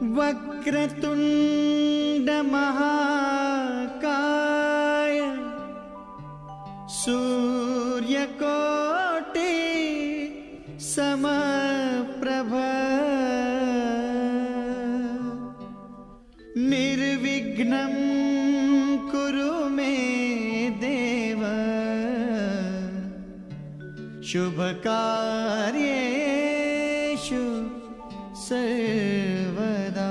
वक्रतुंड महाकाय सूर्यकोटि समप्रभ निर्विघ्नं कुरु मे देव शुभकार्येषु सर्वदा।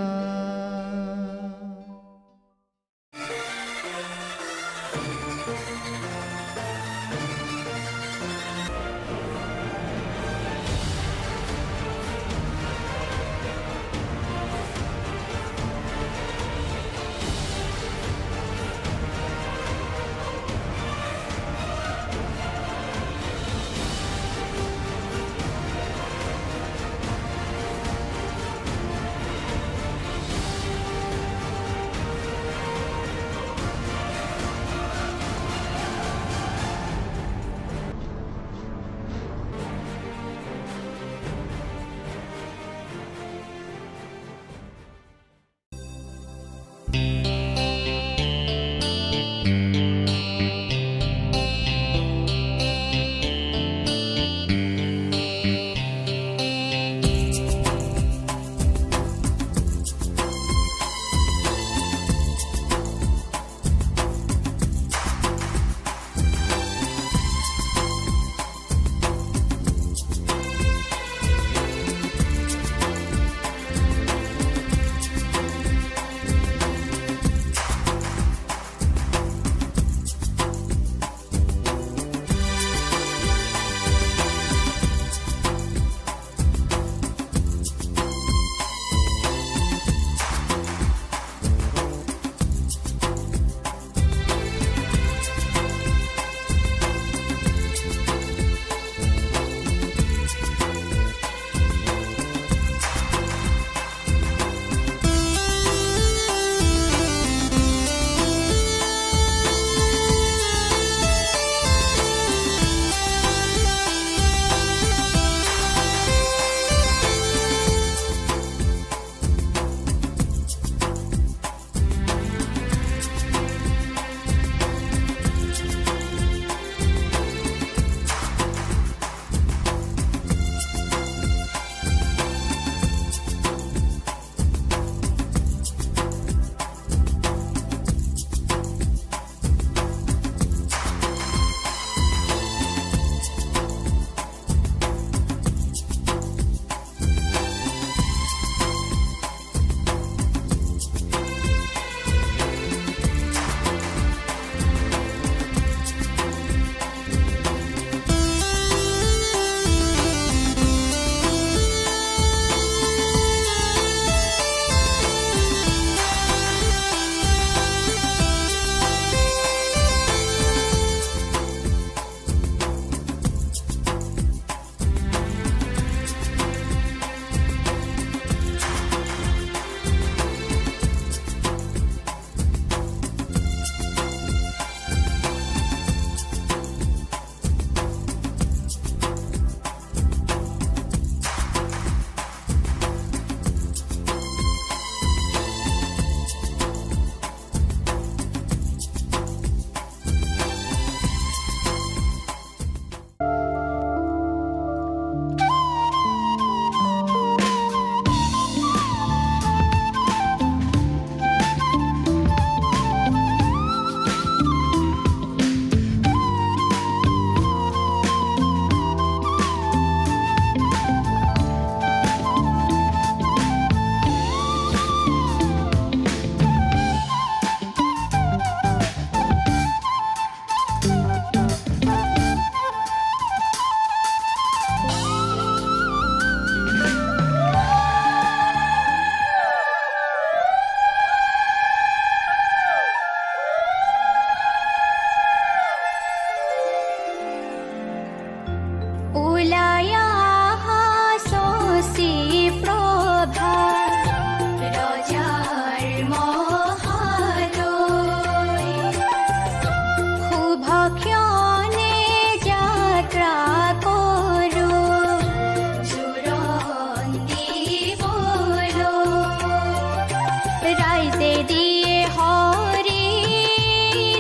ৰাইজে দিয়ে হৰি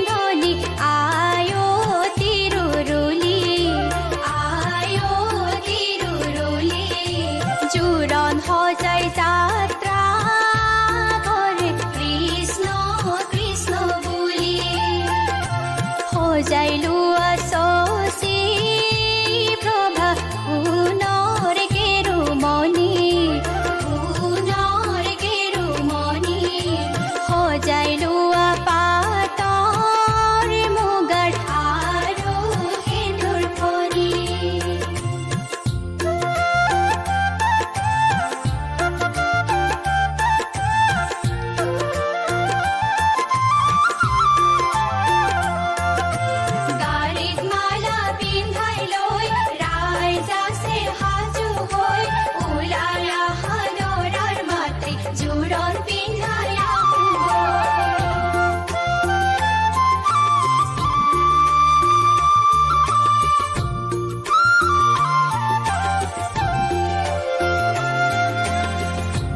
ধ্বনি, আয়ো তিৰুৰুলি, আয়ো তিৰুৰুলি। জোৰণ সজাই যাত্ৰা কৰে কৃষ্ণ কৃষ্ণ বুলি, সজাই লোৱা শশী প্ৰভা সোণৰ কেৰুমণি, সোণৰ কেৰুমণি। সজাই লোৱা পাতৰ মুগাৰ আৰু সেন্দুৰ ফণি। গাড়ীত মালা পিন্ধাই লৈ ৰাইজ আছে সাজু হৈ, ওলাই আহা ল'ৰাৰ মাতৃ জোৰণ পিন্ধাই আহোঁ।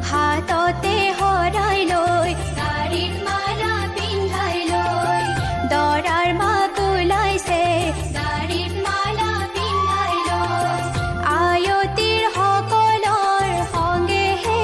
হাততে শৰাই লৈ, গাড়ীত মালা পিন্ধাই লৈ, দৰাৰ মাক ওলাইছে গাড়ীত মালা পিন্ধাই লৈ। আয়তীৰ সকলৰ সংগেহে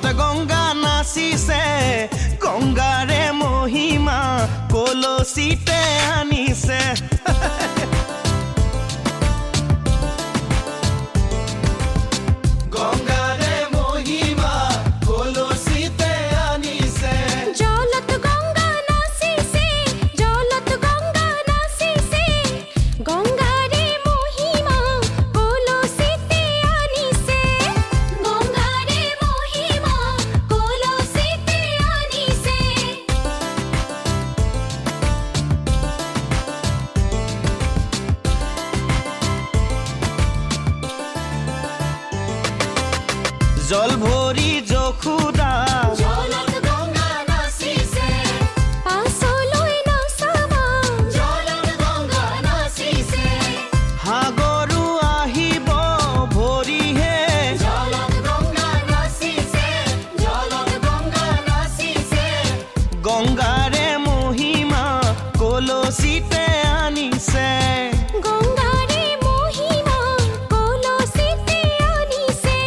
জলত গংগা নাচিছে গংগাৰে মহিমা কলচিতে আনিছে গংগাৰে মহিমা কলচিতে আনিছে জলত গংগা নাচিছে গংগাৰে মহিমা কলচিতে আনিছে গংগাৰে মহিমা কলচিতে আনিছে জল ভৰি যশোদা জলত গংগা নাচিছে পাছলৈ নাচাবা জলত গংগা নাচিছে সাগৰো আহিব ভৰিহে জলত গংগা নাচিছে গংগাৰে মহিমা কলচিতে আনিছে গংগাৰে মহিমা কলচিতে আনিছে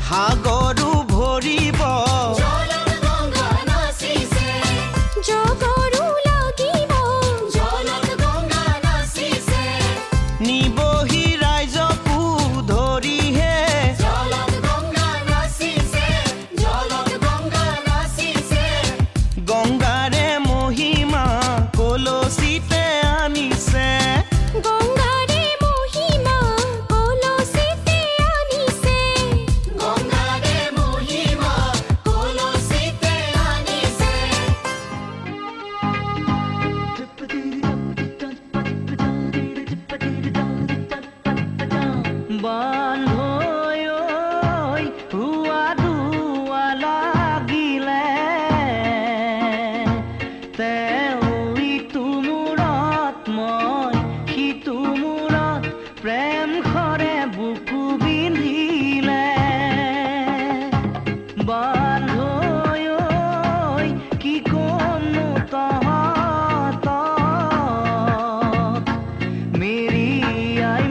সাগৰো ভৰিব জলত গংগা নাচিছে জগৰু লাগিব জলত গংগা নাচিছে নিবহি ৰাইজকো ধৰিহে জলত গংগা নাচিছে গংগাৰে মহিমা কলচিতে আনিছে গংগাৰে মহিমা কলচিতে আনিছে গংগাৰে মহিমা কলচিতে আনিছে বান্ধৈ হুৱা ধুৱা লাগিলে তেওঁ ইটো মূৰত মই সিটো মূৰত প্ৰেম খৰে বুকু বিন্ধিলে বান্ধৈ কি কমনো তহঁতক মেৰিয়াই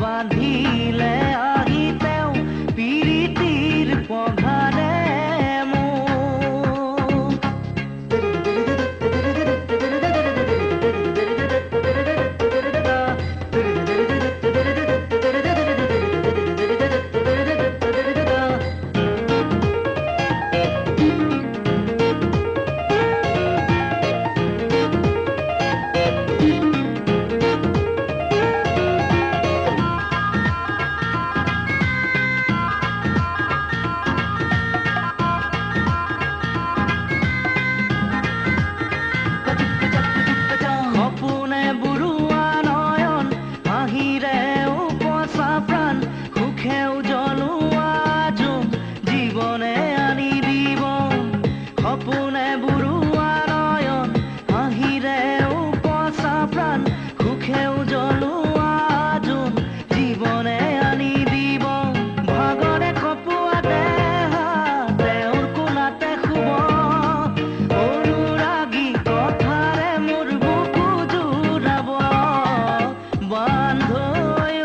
বান্ধিলে আহি তেওঁ পিৰিতিৰ পঘাৰে মোক সপোনে বুৰুৱা নয়ন হাঁহিৰে উপচা প্ৰাণ সুখে উজ্বলোৱা জোন জীৱনে আনি দিব সপোনে বুৰুৱা নয়ন হাঁহিৰে উপচা প্ৰাণ সুখে উজ্বলোৱা জোন জীৱনে আনি দিব ভাগৰে খপুৱা দেহা তেওঁৰ কোলাতে শুব অনুৰাগী কথাৰে মোৰ বুকু জুৰাব বান্ধৈ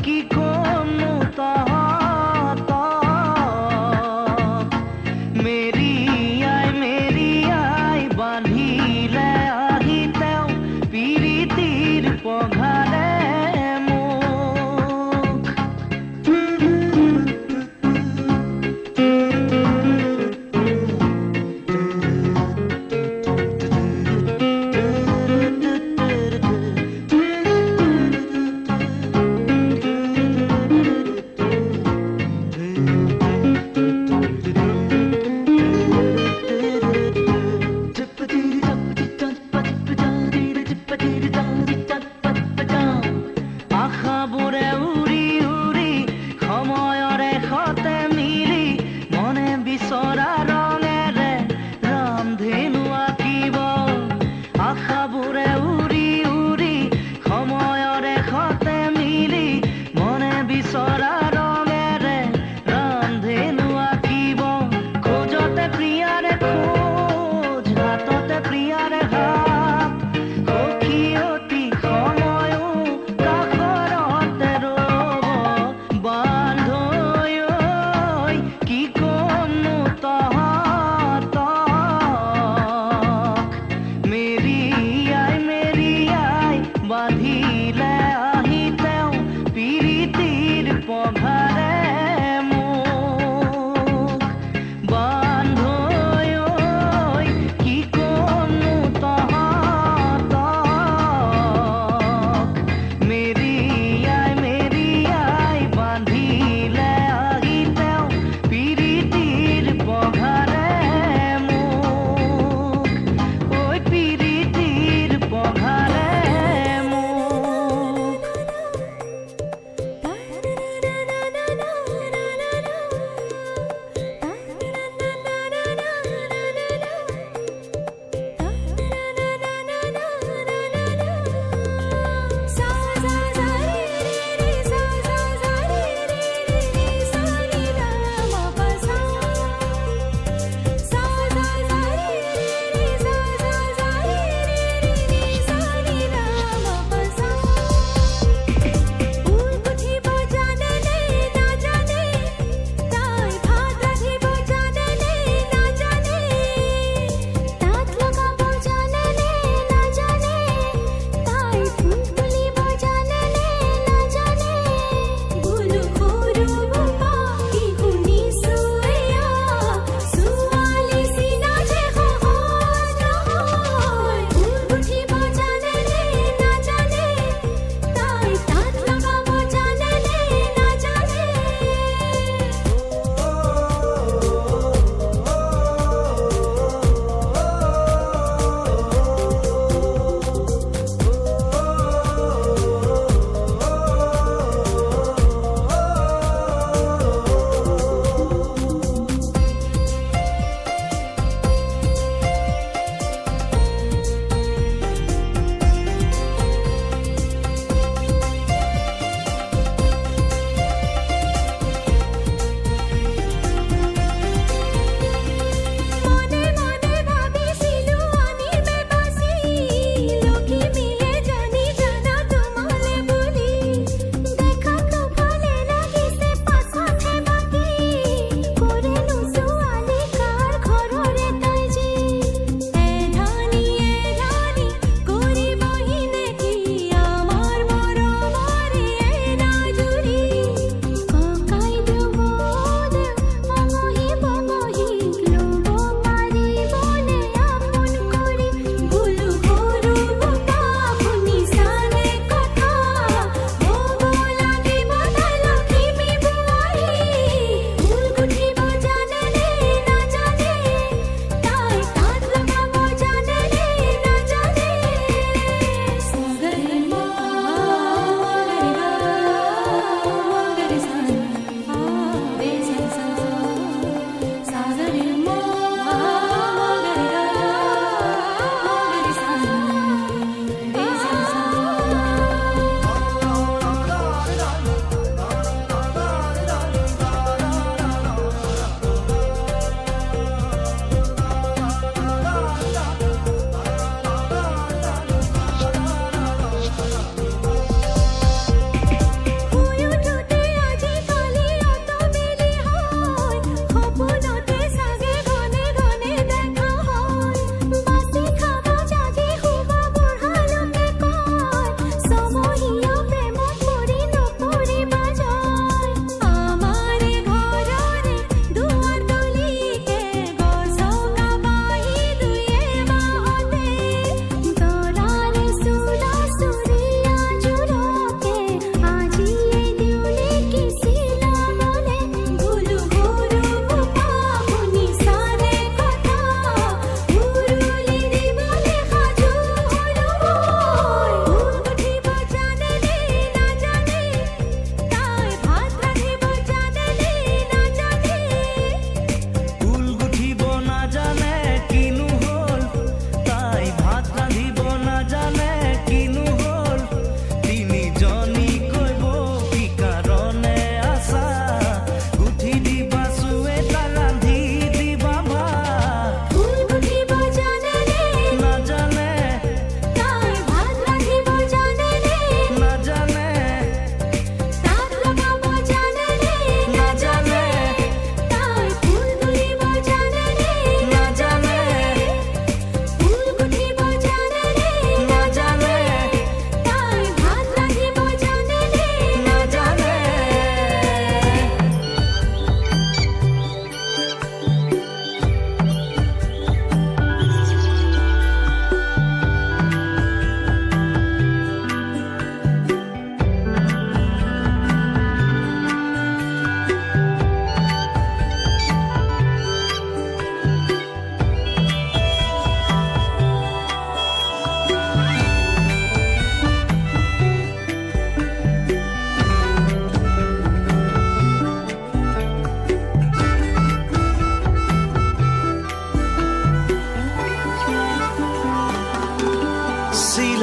কি কমনো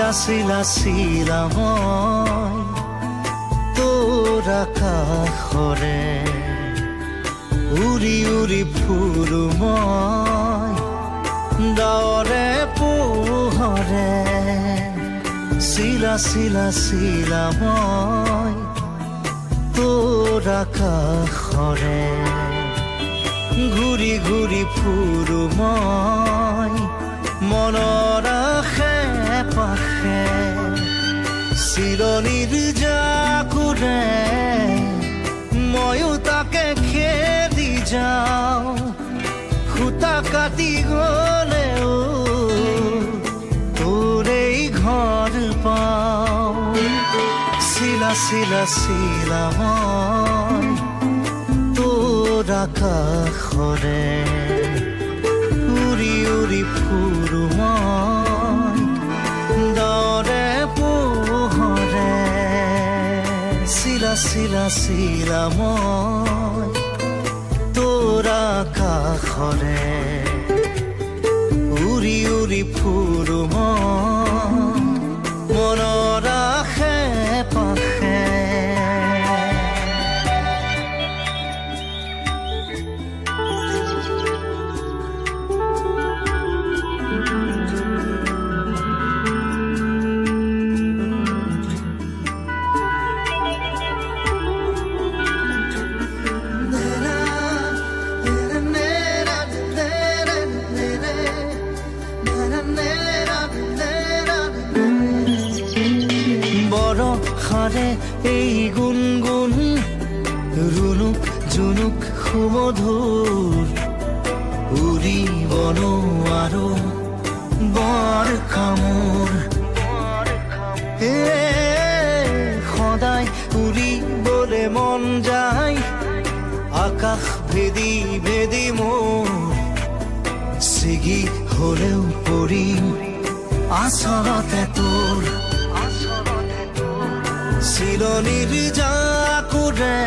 চিলা চিলা চিলা মই তোৰ আকাশৰে উৰি উৰি ফুৰো মই ডাৱৰে পোহৰে চিলা চিলা চিলা মই তোৰ আকাশৰে ঘূৰি ঘূৰি ফুৰো মই মনৰ আশে পাশে চিৰণিৰ জাকুৰে ময়ো তাকে খেদি যাওঁ খুটা কাটি গলেও তোৰেই ঘৰ পাওঁ চিলা চিলা চিলা মই তোৰ আকাশৰে উৰি উৰি ফুৰো মই ডাৱৰে পোহৰে চিলা চিলা চিলা মই তোৰ আকাশৰে উৰি উৰি ফুৰো মই মনৰ আশে পাশে বৰষাৰে এই গুণগুণ ৰুণুক জুনুক সুমধুৰ উৰিব নোৱাৰো বৰ কামোৰ সদায় উৰিবলে মন যায় আকাশ ভেদি ভেদি মোৰ ছিগি হলেও পৰিম আচলতে তোৰ চিৰণিৰ জাকুৰে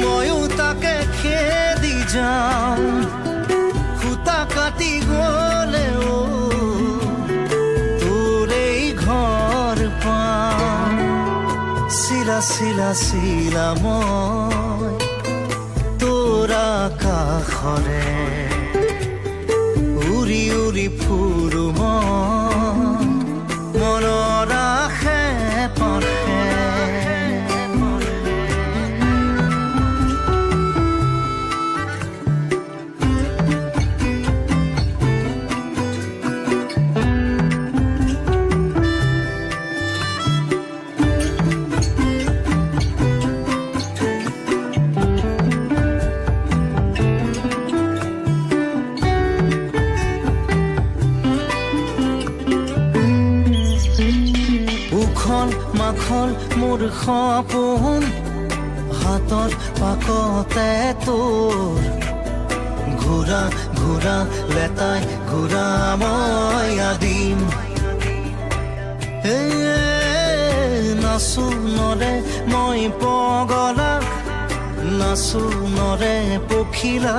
ময়ো তাকে খেদি যাওঁ খুটা কাটি গলেও তোৰেই ঘৰ পাওঁ চিলা চিলা চিলা মই তোৰ আকাশৰে উৰি উৰি ফুৰো মই মনৰ আশে পাশে মাখল মোৰ সপোন হাতৰ পাকতে তোৰ ঘূৰা ঘূৰা লেতাই ঘূৰা মই আদিম নাচো নৰে মই পগলা নাচো নৰে পখিলা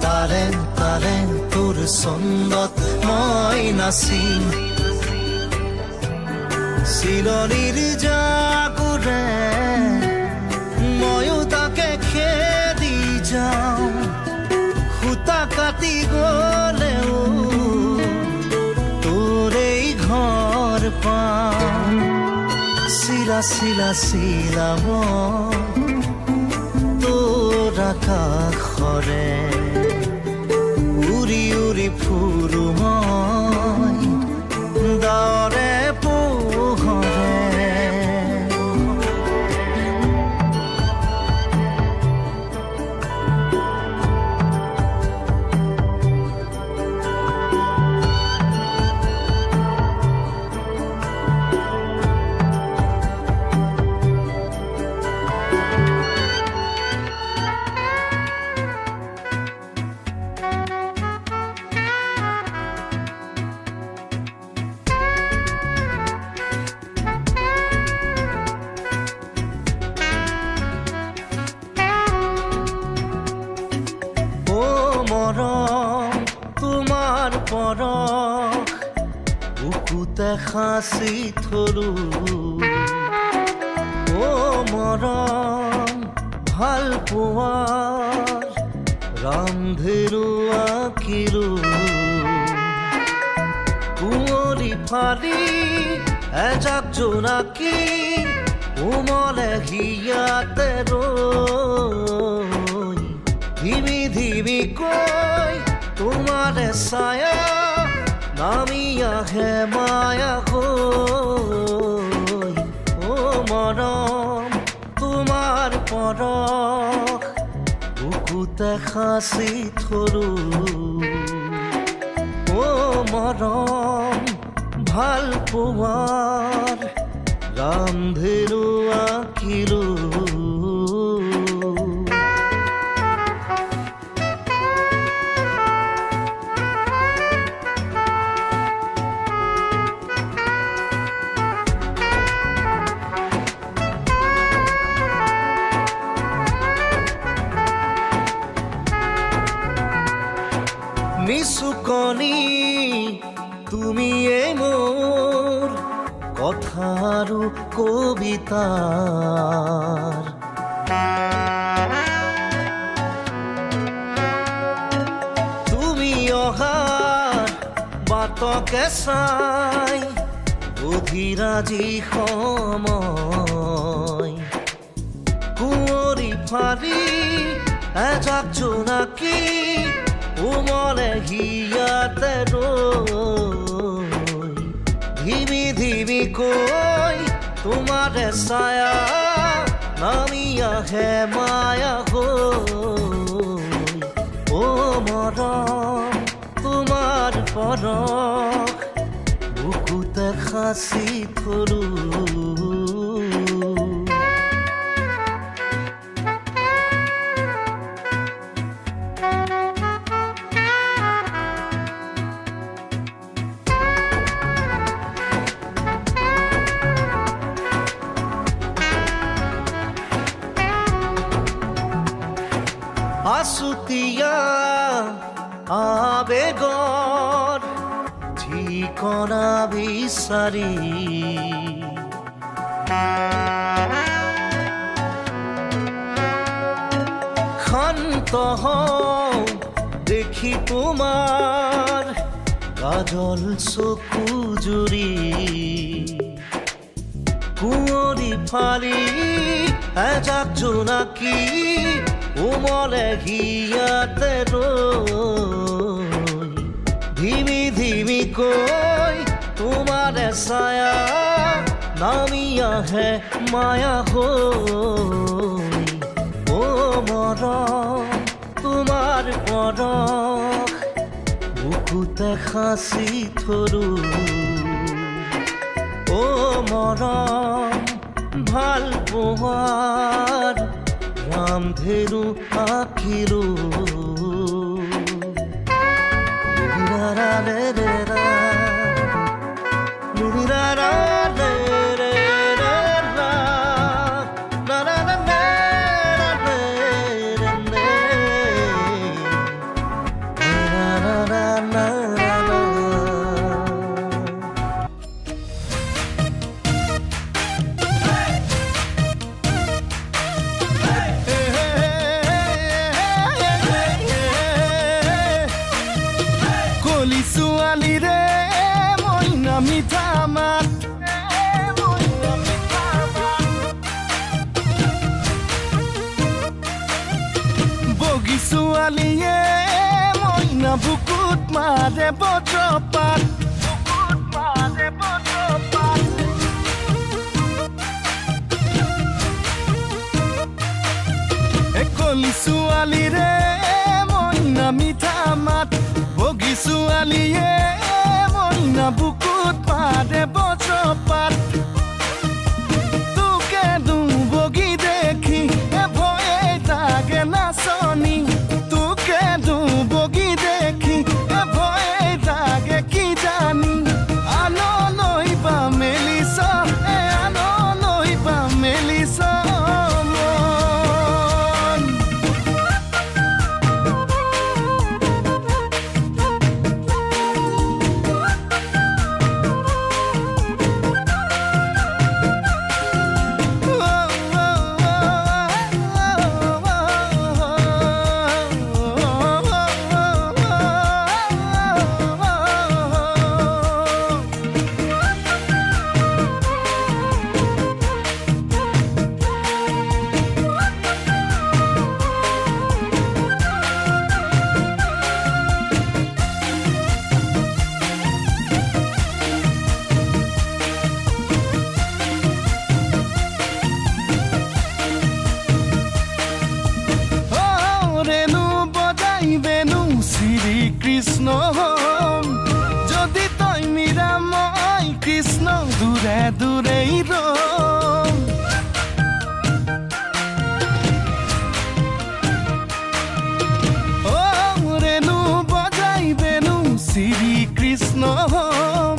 তাৰে তাৰে তোৰ ছন্দত মই নাচিম চিৰণিৰ জাকুৰে ময়ো তাকে খেদি যাওঁ খুটা কাটি গলেও তোৰেই ঘৰ পাওঁ চিলা চিলা চিলা মই তোৰ আকাশৰে উৰি উৰি ফুৰো মই ডাৱৰে পোহৰে সাঁচি থলো ও মৰম ভাল পোৱাৰ ৰামধেনু আঁকিলো কুঁৱলী ফালি এজাক জোনাকী কোমলে হিয়াতে ৰৈ ধিমি ধিমি কৈ তোমাৰে ছায়া নামি আহে মায়া হৈ ও মৰম তোমাৰ পৰশ বুকুতে সাঁচি থলো ও মৰম ভাল পোৱাৰ ৰামধেনু আঁকিলো নিচুকনি তুমিয়ে মোৰ কথা আৰু কবিতাৰ তুমি অহাৰ বাটকে চাই অধিৰাজি সময় কুঁৱৰী ফালি এজাক জোনাকী কোমলে হিয়াতে ৰৈ ধিমি ধিমি কৈ তোমাৰে ছায়া নামি আহে মায়া হৈ ও মৰম তোমাৰ পৰশ বুকুতে সাঁচি থলো আছুতীয়া আবেগৰ ঠিকনা বিচাৰি শান্ত হওঁ দেখি তোমাৰ কাজল চকু জুৰি কুঁৱলী ফালি এজাক জোনাকী কোমলে হিয়াতে ৰৈ ধিমি ধিমি কৈ তোমাৰে ছায়া নামি আহে মায়া হৈ ও মৰম তোমাৰ পৰশ বুকুতে সাঁচি থলো ও মৰম ভাল পোৱাৰ ৰামধেনু আঁকিলো ছোৱালী ৰে মইনা মিঠা মাত বগী ছোৱালীয়ে মইনা বুকুত মাৰে বজ্ৰপাত কলি ছোৱালী ৰে মইনা মিঠা মাত বগী ছোৱালীয়ে মইনা বুকুত মাৰে বজ্ৰপাত তোকে বগী দেখি ভয়ে লাগে নাচনি তোকে বগী দেখি ভয়ে লাগে কি জানি আনলৈ বা মেলিছ আনলৈ বা মেলিছ দূৰেই ৰম ৰেণু বজাই বেনু শ্ৰী কৃষ্ণ হম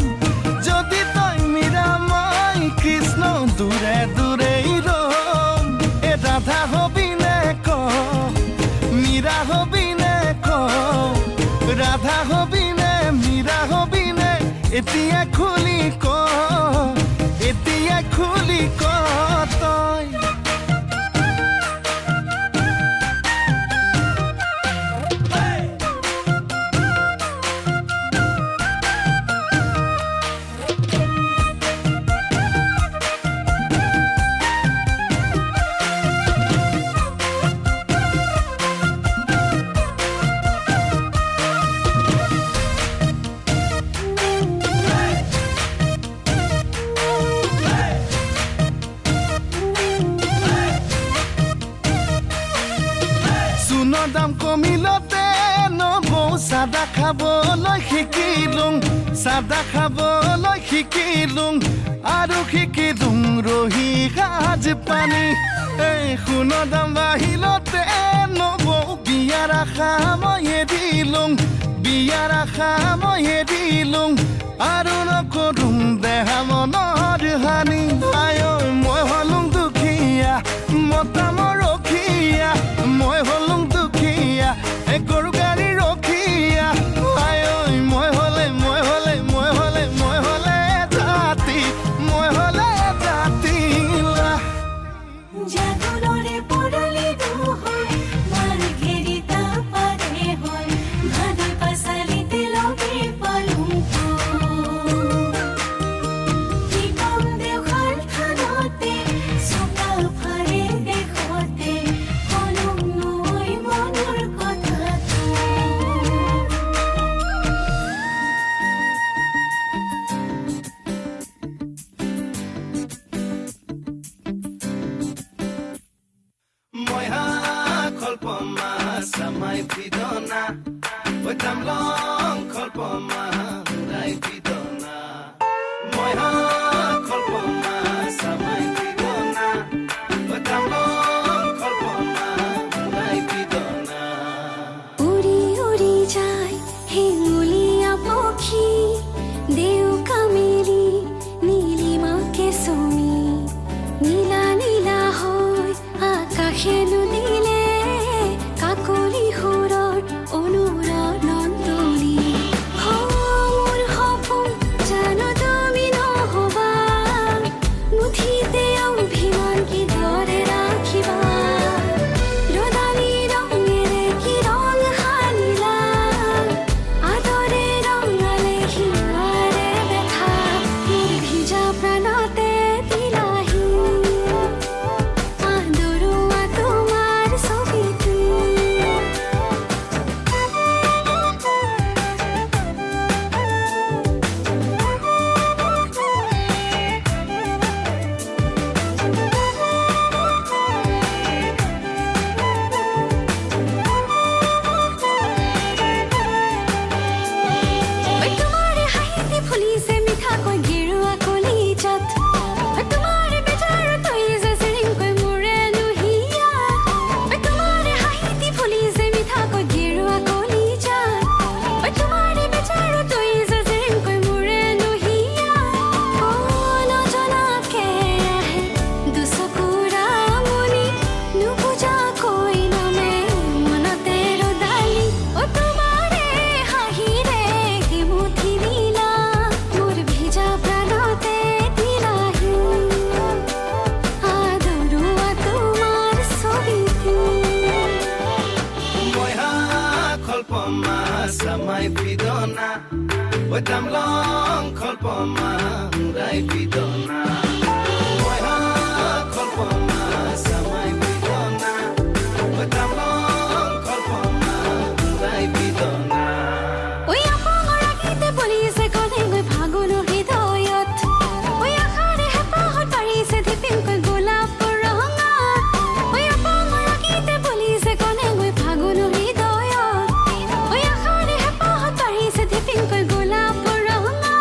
যদি তই মীৰা মই কৃষ্ণ দূৰে দূৰেই ৰম এ ৰাধা হবি নে ক মীৰা হবি নে ক ৰাধা হবি নে মীৰা হবি নে এতিয়া খুলি ক তই দাম কমিলতে নবৌ চাদা খাবলৈ শিকিলোঁ আৰু শিকিলোঁ ৰহি সাজ পানী এই সোণৰ দাম বাঢ়িলতে নবৌ বিয়াৰ আশা মই এৰিলোঁ আৰু নকৰোঁ দেহা মনৰ হানি আই মই হলোঁ দুখীয়া মতামৰ ৰখীয়া মই হলোঁ দুখীয়া এই গৰু গাড়ী ৰখীয়া আই মই হলে জাতি জাগৰণে পৰলি দুহৈ মাৰ ঘেৰি তাপাৰে হৈ ভাদৈ পাছালিতে লগে পালোঁ কম দেওখান খানতে চোকা ফাৰে দেখতে কলম নৈ মনৰ কথাটো মই কল্পমা সামাই ফিদনা ঐ তামলং কল্পমা হুৰাই ফিদনা মই কল্পমা সামাই ফিদনা ঐ তামলং কল্পমা হুৰাই ফিদনা উৰি উৰি যায় হেঙুলীয়া পক্ষী দেউকা মেলি নীলিমাকে চুমি নীলা নীলা হৈ আকাশে নুদিলে কাকলি সুৰৰ অনুৰণনলি মোৰ সপোন জানো তুমি নহবা মুঠিতে অভিমান কিদৰে ৰাখিবা ৰদালি ৰঙেৰে কি ৰং সানিলা আদৰে ৰঙালে হিয়াৰে বেথা মোৰ ভিজা প্ৰাণতে দিলাহি আদৰুৱা তোমাৰ ছবিটো তোমাৰ হাঁহিতে ফুলিছে মিঠাকৈ গেৰুৱা কলিজাত তোমাৰ বেজাৰ তই যে চিৰিংকৈ মোৰে নুহিয়া তোমাৰ হাঁহিতে ফুলিছে মিঠাকৈ গেৰুৱা কলিজাত তোমাৰ বেজাৰ তই যে চিৰিংকৈ মোৰে নুহিয়া নজনাকে আহে দুচকুৰা মনি নুবুজাকৈ নামে মনতে ৰদালি তোমাৰে হাঁহিৰে মুঠি দিলা মোৰ ভিজা প্ৰাণতে দিলাহি আদৰুৱা তোমাৰ ছবিটো মই কল্পমা সামাই ফিদনা ঐ তামলং কল্পমা হুৰাই ফিদনা মই কল্পমা সামাই ফিদনা ঐ তামলং কল্পমা হুৰাই ফিদনা ঐ আপঙৰ গীতে বলিছে কলে গৈ ফাগুনৰ হৃদয়ত ঐ আশাৰে হেঁপাহত পাৰিছে ধিপিংকৈ গোলাপৰ ৰঙা ঐ আপঙৰ গীতে বলিছে কলে গৈ ফাগুনৰ হৃদয়ত ঐ আশাৰে হেঁপাহত পাৰিছে ধিপিংকৈ গোলাপৰ ৰঙা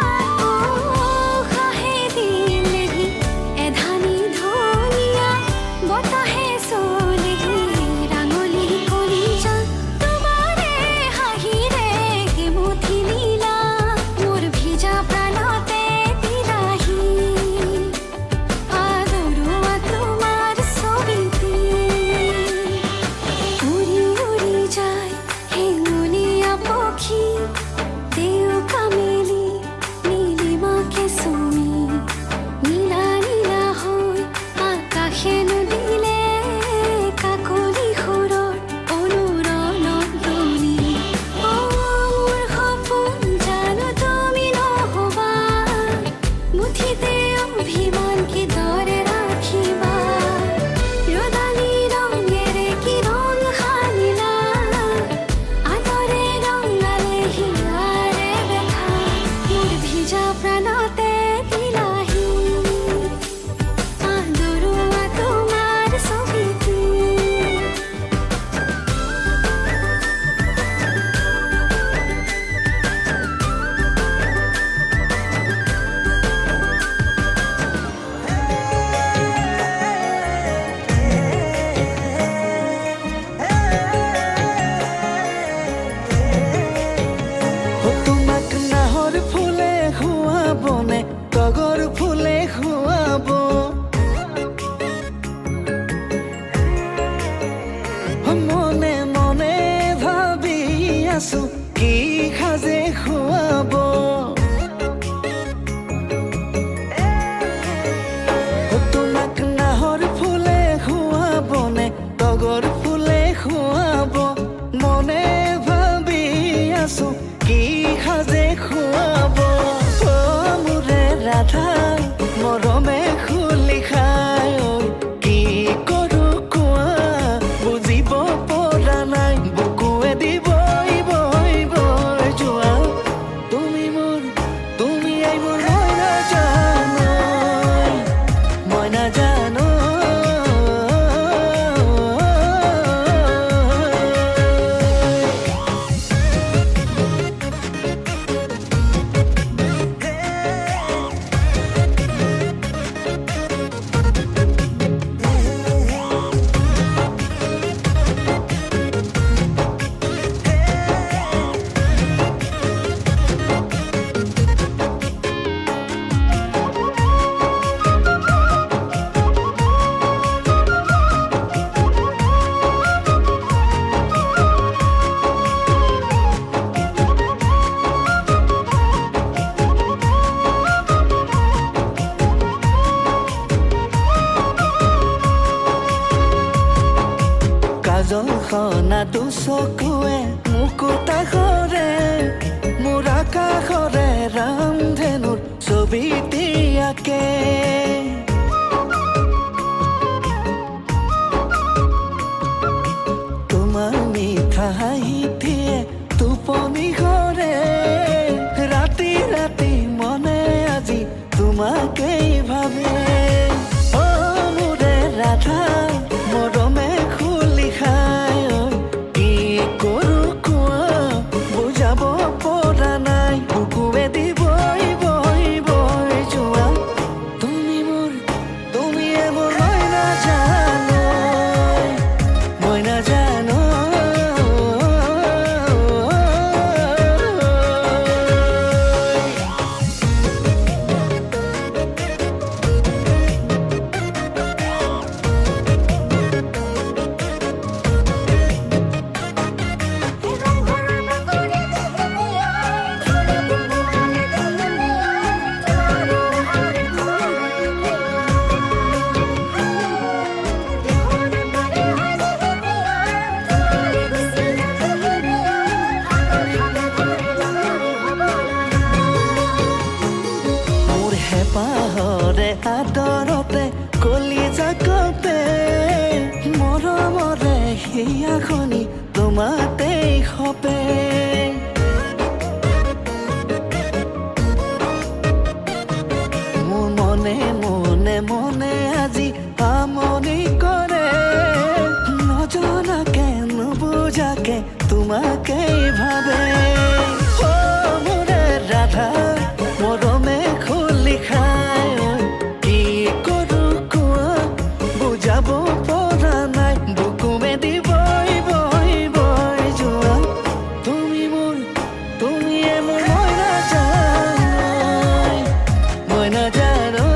কাজলখনা চকুৱে মুকুতা কৰে মোৰ আকাশৰে ৰামধেনুৰ ছবিটি আঁকে তোমাৰ মিঠা হাঁহিটিয়ে টোপনি কৰে ৰাতি ৰাতি মনে আজি তোমাকেই ভাবে অ মোৰে ৰাধা মৰমে খুলি খায় কি কৰো কোৱা বুজাব পৰা নাই বুকুৱে দি বৈ বৈ বৈ যোৱা তুমিয়ে মোৰ মই নাজানো পাহৰে আদৰতে কলিজা কপে মৰমৰে হিয়াখনি তোমাতেই খপে মোৰ মনে মনে মনে আজি আমনি কৰে নজনাকে নুবুজাকে তোমাকেই ভাবে অ মোৰে ৰাধা মৰমে খুলি খায় কি কৰো কোৱা বুজাব পৰা নাই বুকুৱে দি বৈ বৈ বৈ যোৱা তুমিয়ে মোৰ মই নাজানো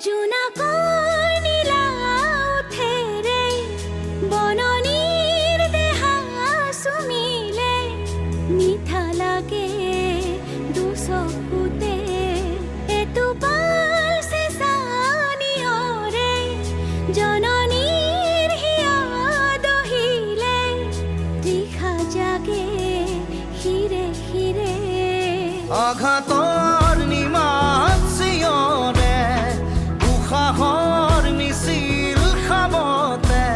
জোনাকৰ নীলা উঠেৰে বননিৰ দেহা চুমিলে মিঠা লাগে দুচকুতে এটোপাল চেঁচানিয়ৰে জননীৰ হিয়া দহিলে তৃষা জাগে হিৰে হিৰে আঘাতৰ নিমাত চিঞৰে উশাহৰ মিছিল খামতে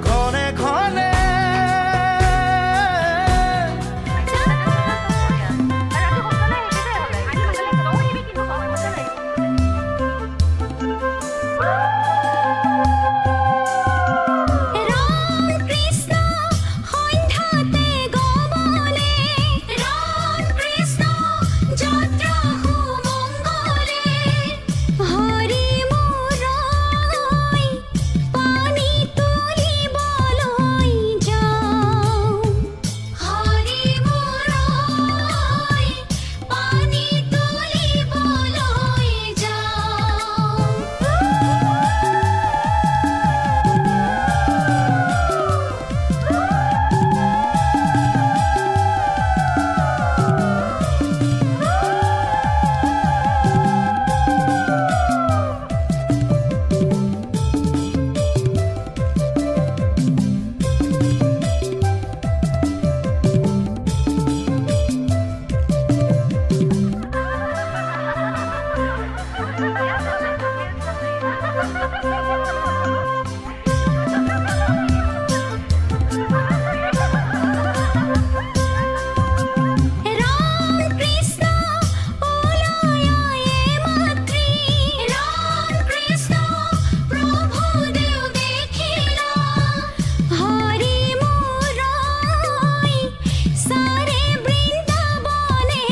ঘনে ঘনে ৰাম কৃষ্ণ সন্ধ্যাতে গমনে ৰাম কৃষ্ণ যাত্ৰা সুমংগলে হৰি মূৰৈ পানী তুলিবলৈ যাওঁ হৰি মূৰৈ পানী তুলিবলৈ যাওঁ ৰাম কৃষ্ণ ওলাই মাতৃ ৰাম কৃষ্ণ প্ৰভু দেও দেখিলা হৰি মূৰৈ সাৰে বৃন্দাবনে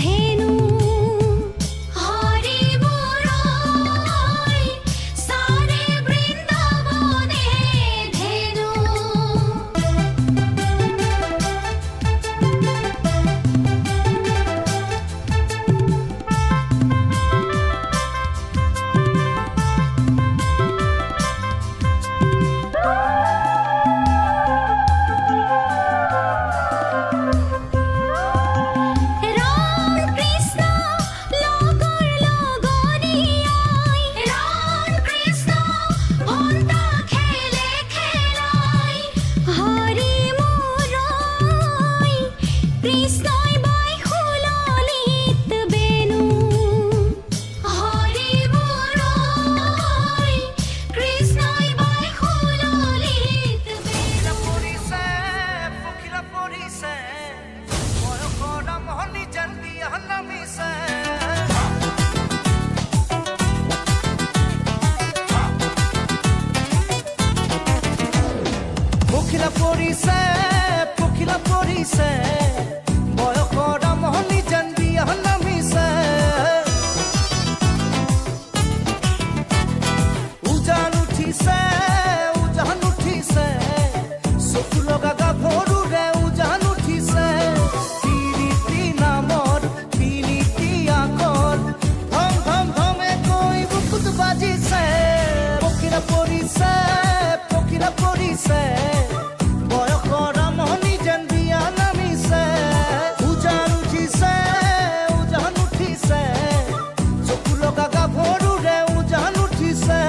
ধেনু হৰি মূৰৈ সাৰে বৃন্দাবনে ধেনু ৰাম কৃষ্ণ লগৰ লগৰীয়াই ৰাম কৃষ্ণ ভণ্টা খেলে খেলাই হৰি মূৰৈ কৃষ্ণই বাই সুললিত বেণু হৰি মূৰৈ কৃষ্ণই বাই সুললিত বেণু পৰিছে পখিলা পৰিছে বয়সৰ মহনি যেন বিয়া নামিছে পখিলা পৰিছে বয়সৰ মহনি যেন বিয়া নামিছে উজান উঠিছে চকু লগা গাভৰুৰে উজান উঠিছে তিৰিতি নামৰ তিনিটি আখৰ ধম ধম ধমে কৈ বুকুত বাজিছে পখিলা পৰিছে বয়সৰ মহনি যেন বিয়া নামিছে উজান উঠিছে চকু লগা গাভৰুৰে উজান উঠিছে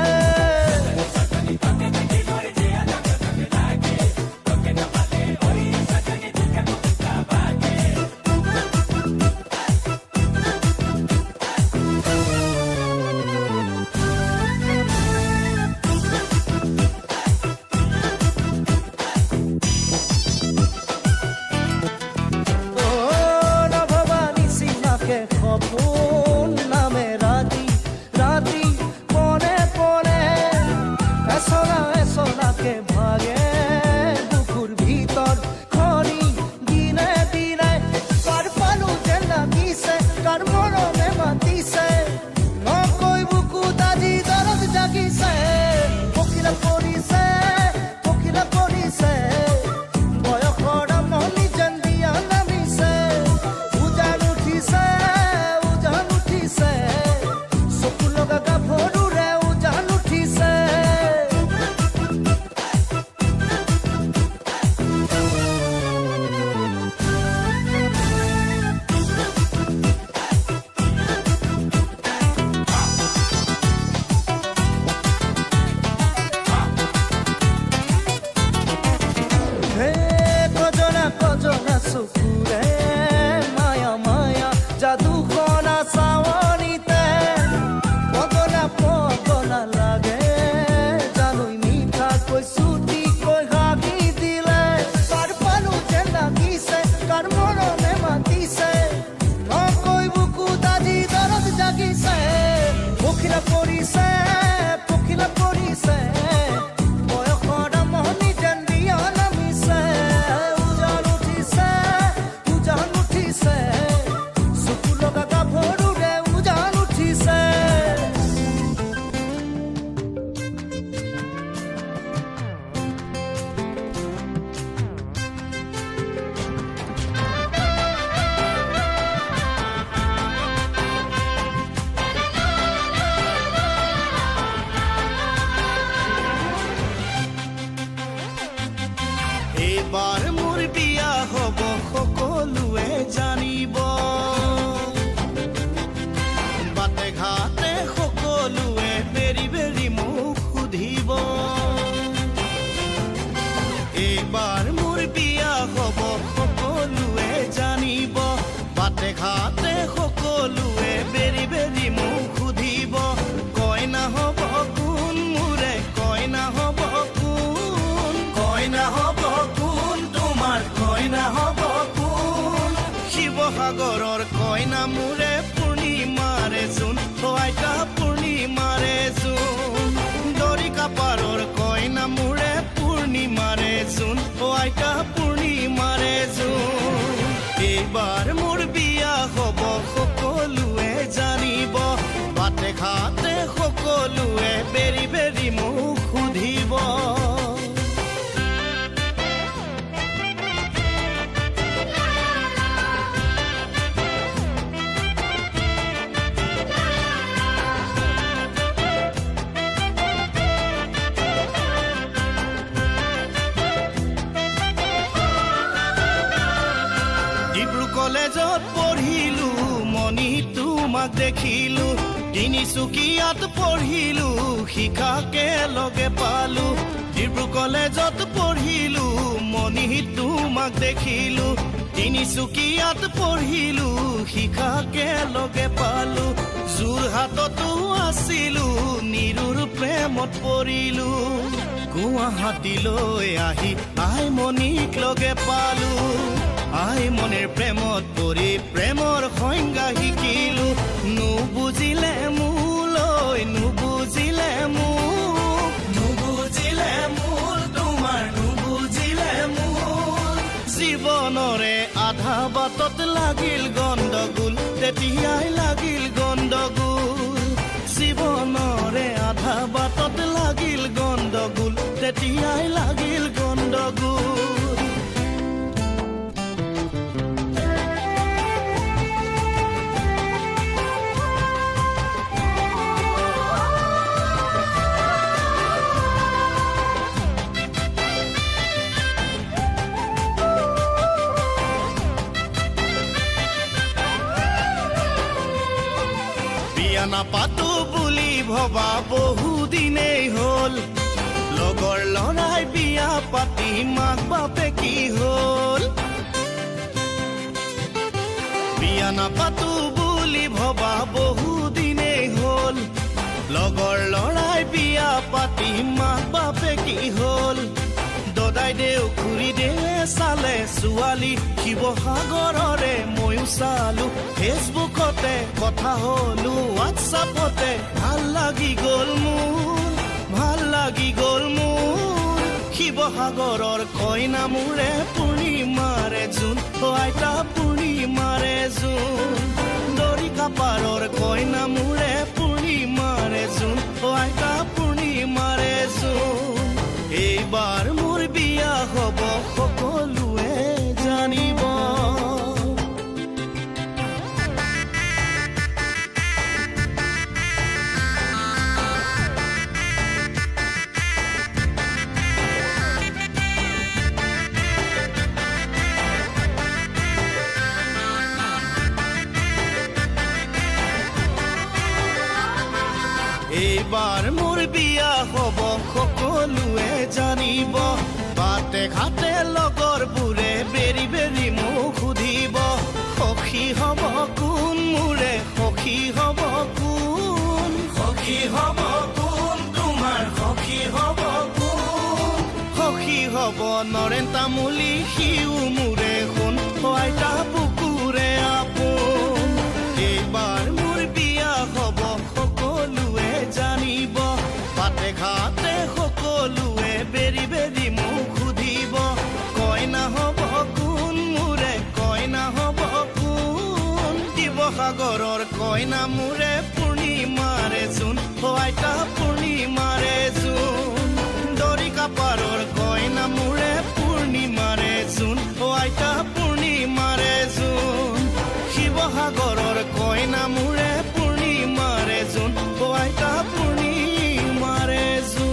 শিৱসাগৰৰ কইনা মোৰে পূৰ্ণিমাৰে জোন অ আইতা পূৰ্ণিমাৰে জোন দৰিকা পাৰৰ কইনা মোৰে পূৰ্ণিমাৰে জোন অ আইতা পূৰ্ণিমাৰে জোন এইবাৰ মোৰ বিয়া হ'ব সকলোৱে জানিব বাটে ঘাটে সকলোৱে বেৰি বেৰি মোক সুধিব কলেজত পঢ়িলো মনি তোমাক দেখিলো তিনিচুকীয়াত পঢ়িলো শিখাকে লগে পালো ডিব্ৰু কলেজত পঢ়িলো মনি তোমাক দেখিলো তিনিচুকীয়াত পঢ়িলো শিখাকে লগে পালো যোৰহাটতো আছিলো নিৰুৰ প্ৰেমত পৰিলো গুৱাহাটীলৈ আহি আই মনিক লগে পালো আই মনিৰ প্ৰেমত পৰি প্ৰেমৰ সংজ্ঞা শিকিলো নুবুজিলে মোলৈ নুবুজিলে মোক নুবুজিলে মোৰ তোমাৰ নুবুজিলে মোৰ জীৱনৰে আধা বাটত লাগিল গণ্ডগোল তেতিয়াই লাগিল গণ্ডগোল জীৱনৰে আধা বাটত লাগিল গণ্ডগোল তেতিয়াই লাগিল গণ্ডগোল নাপাতো বুলি ভবা বহুদিনেই হ'ল লগৰ লৰাই বিয়া পাতি মাক বাপে কি হ'ল বিয়া নাপাতো বুলি ভবা বহুদিনেই হ'ল লগৰ লৰাই বিয়া পাতি মাক বাপে কি হ'ল দদাই দেউ খুৰী দেৱে চালে ছোৱালী শিৱসাগৰৰে ময়ো চালো ফেচবুকতে কথা হলো হোৱাটছআপতে ভাল লাগি গ'ল মোৰ শিৱসাগৰৰ কইনা মোৰে পূৰ্ণিমাৰে জোন অ আইতা পূৰ্ণিমাৰে জোন দৰিকা পাৰৰ কইনা মোৰে পূৰ্ণিমাৰে জোন অ আইতা পূৰ্ণিমাৰে জোন এইবাৰ মোৰ বিয়া হ'ব সকলোৱে জানিব এইবাৰ মোৰ বিয়া হ'ব সকলোৱে জানিব বাটে ঘাটে লগৰবোৰে বেৰি বেৰি মোক সুধিব সখী হ'ব কোন মোৰে সখী হ'ব কোন তোমাৰ সখী হ'ব কোন সখী হ'ব নৰেন তামুলী সিও মোৰে সোণ আইতা বুকুৰে আপোন এইবাৰ মোৰ বিয়া হ'ব সকলোৱে জানিব বাটে ঘাটে সকলোৱে বেৰি বেৰি মোক সুধিব কইনা হ'ব কোন মোৰে কইনা হ'ব কোন শিৱসাগৰৰ কইনা মোৰে পূৰ্ণিমাৰে জোন অ আইতা পূৰ্ণিমাৰে জোন দৰিকা পাৰৰ কইনা মোৰে পূৰ্ণিমাৰে জোন অ আইতা পূৰ্ণিমাৰে জোন শিৱসাগৰৰ কইনা মোৰে পূৰ্ণিমাৰে জোন অ আইতা পূৰ্ণিমাৰে জোন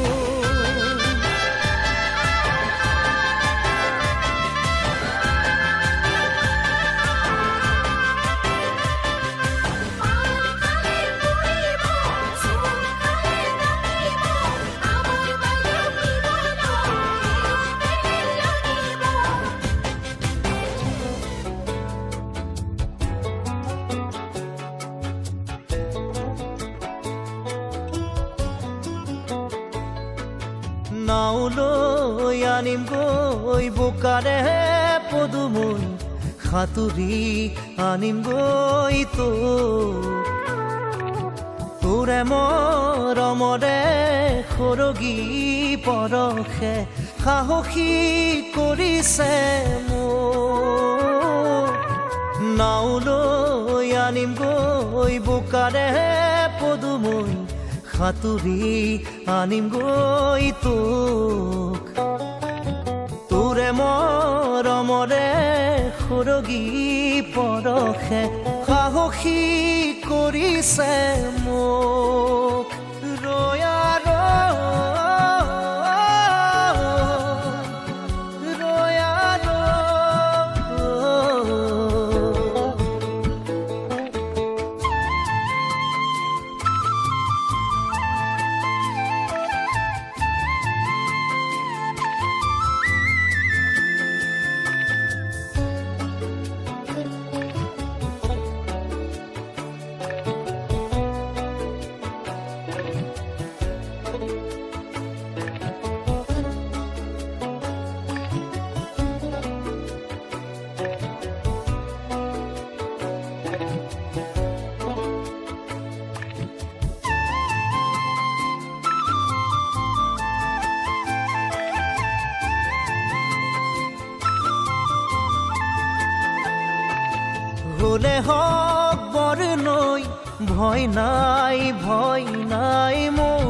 নাওলৈ আনিম গৈ বোকাৰে পদুমৈ সাঁতুৰি আনিমগৈ তোৰে মৰমৰে সৰগী পৰশে সাহসী কৰিছে মোক নাওলৈ আনিমগৈ বোকাৰে পদুমৈ সাঁতুৰি আনিমগৈ তোৰে মৰমৰে সৰগী পৰশে সাহসী কৰিছে মোক ৰয়া হলে হক বৰনৈ ভয় নাই মোৰ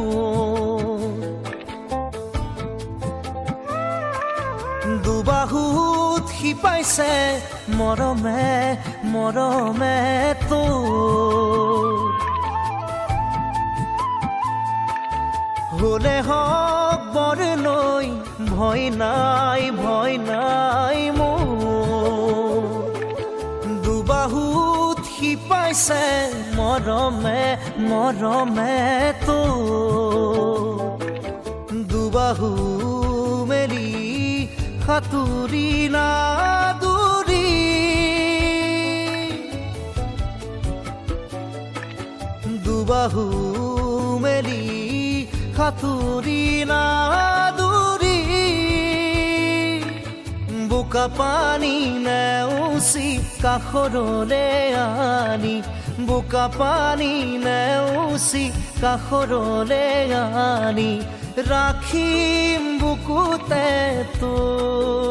দুবাহুত শিপাইছে মৰমে তোৰ হলে হক বৰনৈ ভয় নাই মোৰ বহুত শিপাইছে মৰমে তো দুবাহু মেলি সাঁতুৰি নাদুৰি দুবাহু মেলি সাঁতুৰি নাদুৰি বোকা পানী নেওচি কাষৰলে আনি বোকা পানী নেওচি কাষৰলে আনি ৰাখিম বুকুতে তোৰ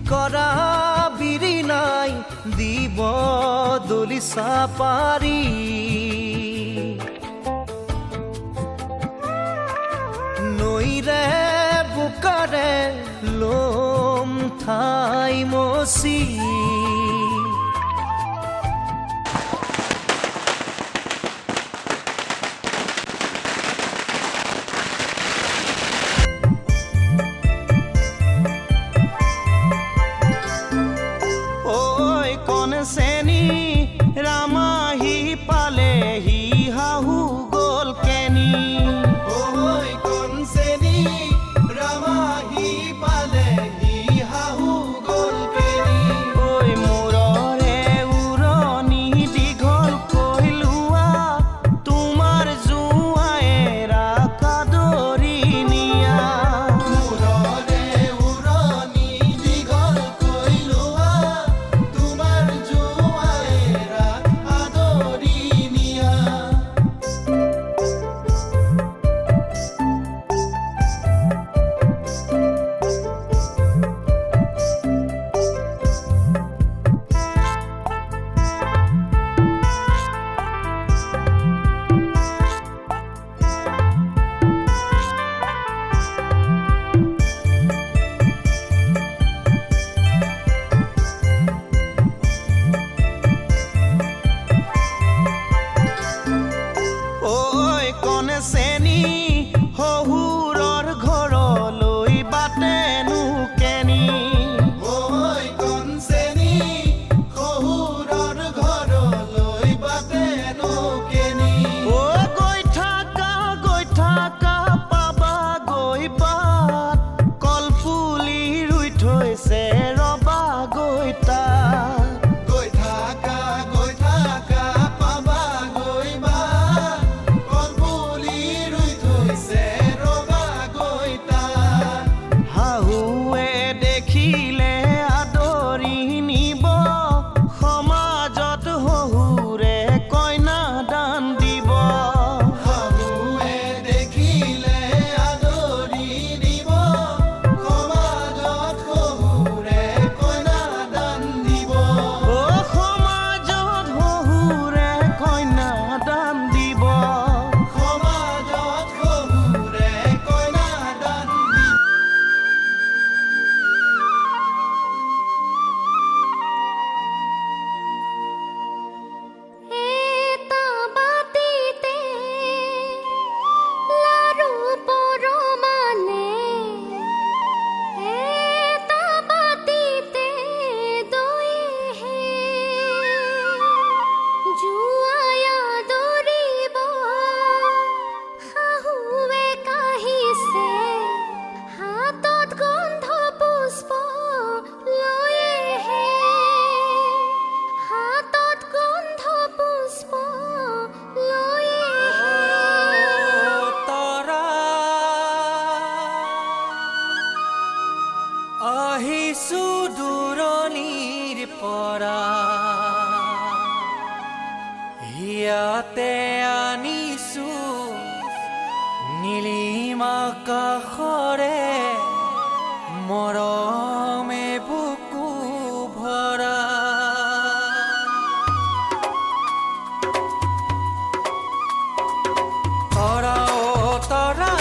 কৰা বিৰি নাই দিব দলিচা পাৰি নৈৰে বোকাৰে লম ঠাই মচি চেনি ৰামাহি পালেহি হাহু গল কেনি ঐ কোন চেনি ৰামাহি পালেহি হাহু গল কেনি ঐ হিয়াতে আনিছো নীলিমা কাষৰে মৰমে বুকু ভৰা তৰা ও তৰা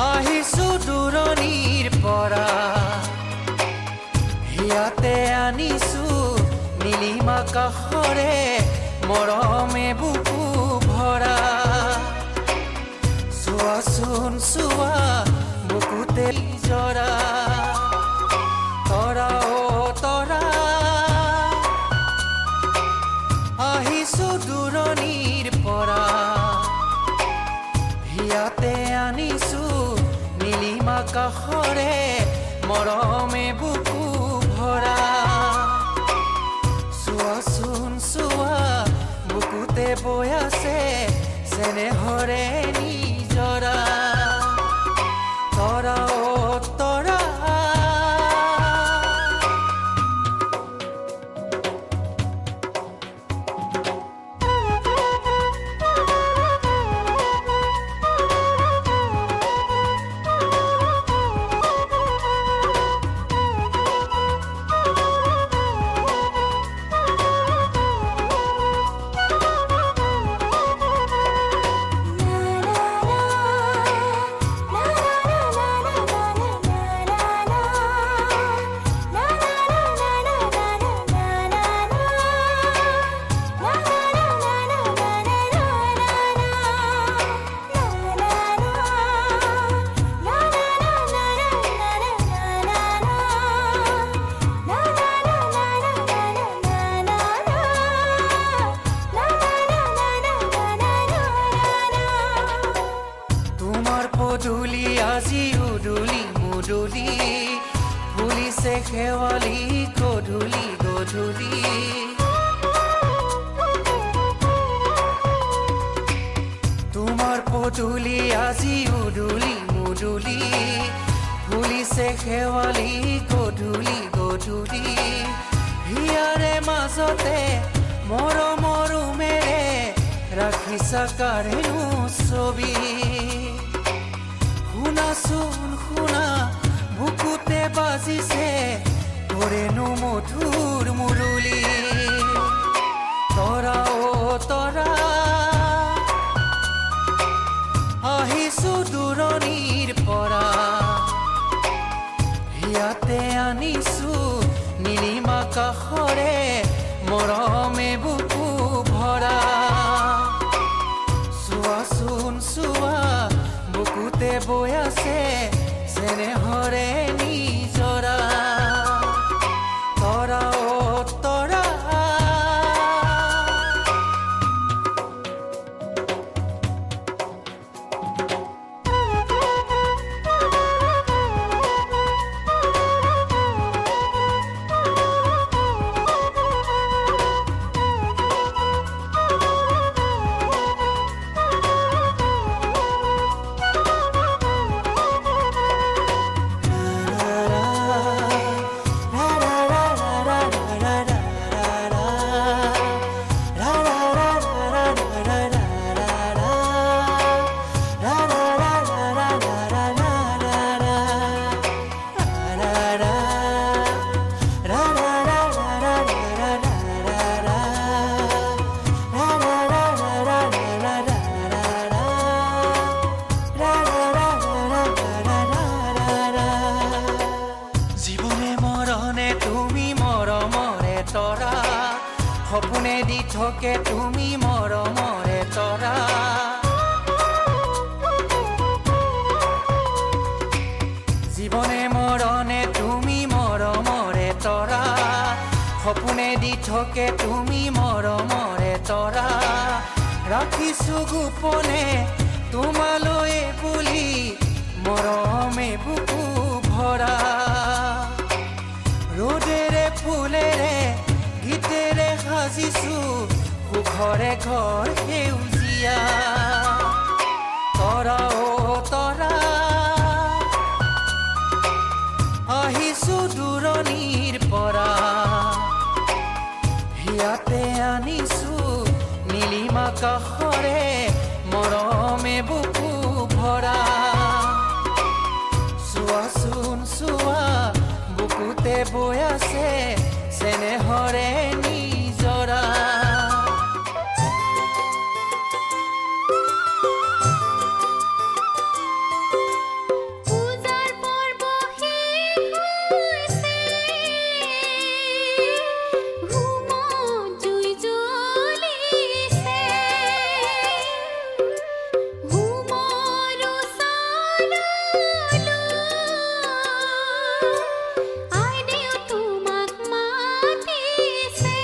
আহিছো দূৰণিৰ পৰা হিয়াতে আনিছো নীলিমা কাষৰে মৰমে বুকু ভৰা চোৱাচোন চোৱা বুকুতে জৰা তৰা ও তৰা আহিছো দূৰণিৰ পৰা হিয়াতে আনিছো নীলিমা কাষৰে মৰমে বুকু ভৰা চোৱাচোন চোৱা বুকুতে বৈ আছে চেনেহৰে নিজৰা তৰা ও তৰা পদূলি আজি উদুলি মুদুলি ফুলিছে শেৱালি গধূলি গধূলি তোমাৰ পদূলি আজি উদুলি মুদুলি ফুলিছে শেৱালি গধূলি গধূলি হিয়াৰে মাজতে মৰমৰ উমেৰে ৰাখিছা কাৰেনো ছবি শুনাচোন শুনা বুকুতে বাজিছে তোৰেনো মধুৰ মুৰলী তৰা ও তৰা আহিছো দূৰণিৰ পৰা হিয়াতে আনিছো নীলিমা কাষৰে মৰমে বুকু ভৰা চোৱাচোন চোৱা বুকুতে বৈ আছে চেনেহৰে নিজৰা তৰা ও তৰা সপোনে দি থাকে তুমি মৰমৰে তৰা জীৱনে মৰণে তুমি মৰমৰে তৰা সপোনে দি থাকে তুমি মৰমৰে তৰা ৰাখিছো গোপনে তোমালৈ বুলি মৰমে বুকু ভৰা ৰ'দেৰে ফুলেৰে গীতেৰে সাজিছো সুখৰে ঘৰ সেউজীয়া তৰা ও তৰা আহিছো দূৰণিৰ পৰা ইয়াতে আনিছো নীলিমা কাষৰে মৰমে বুকু ভৰা চোৱাচোন চোৱা বুকুতে বৈ আছে চেনেহৰে নিজৰা পূজাৰ পৰ্ব শেষ হৈছে হোমত জুই জ্বলিছে হোমৰ ওচৰলৈ আইদেউ তোমাক মাতিছে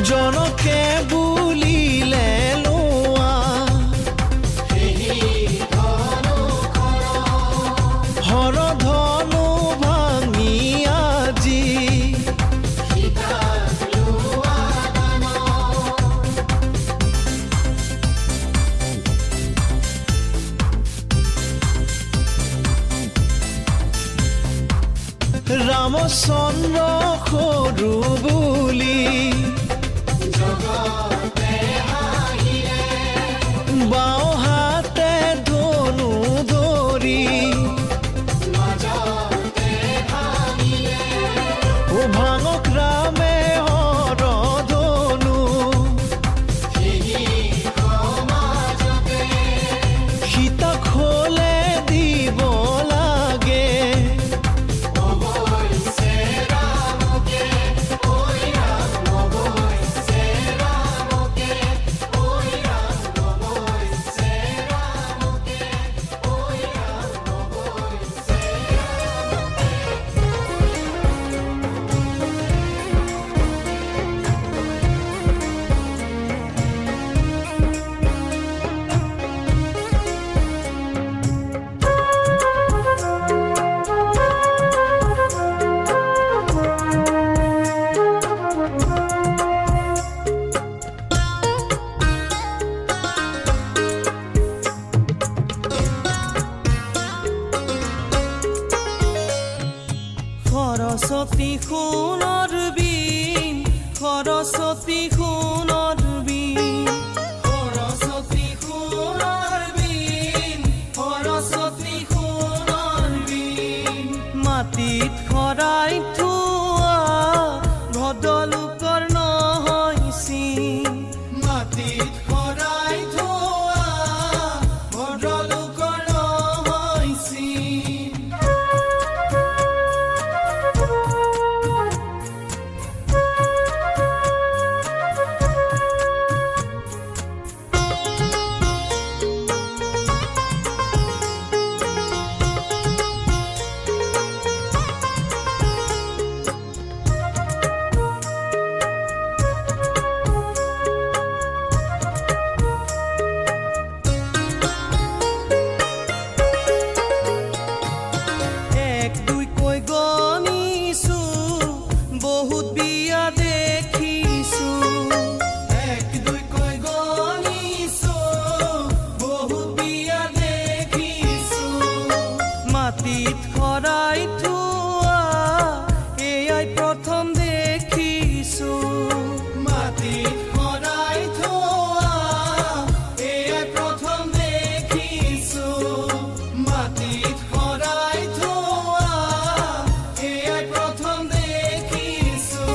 জনকে বুলিলে লোৱা হৰ ধনু ভাঙি আজি ৰামচন্দ্ৰ সৰু বুলি বাওঁ হাতে ধনু ধৰি ভাঙক ৰামে হৰ ধনু সীতাক হলে দিব লাগে সৰস্বতী সোণৰ বীণ সৰস্বতী সোণৰ বীণ সৰস্বতী সোণৰ বীণ সৰস্বতী সোণৰ বীণ মাটিত শৰাই থোৱা ভদ্ৰলোকৰ নহয় চিন মাটিত শৰাই থোৱা ভদ্ৰলোকৰ নহয় চিন এক দুই কৈ গণিছো বহুত বিয়া দেখিছো এক দুই কৈ গণিছো বহুত বিয়া দেখিছো মাটিত শৰাই থোৱা এয়াই প্ৰথম দেখিছো মাটিত শৰাই থোৱা এয়াই প্ৰথম দেখিছো মাটিত শৰাই থোৱা এয়াই প্ৰথম দেখিছো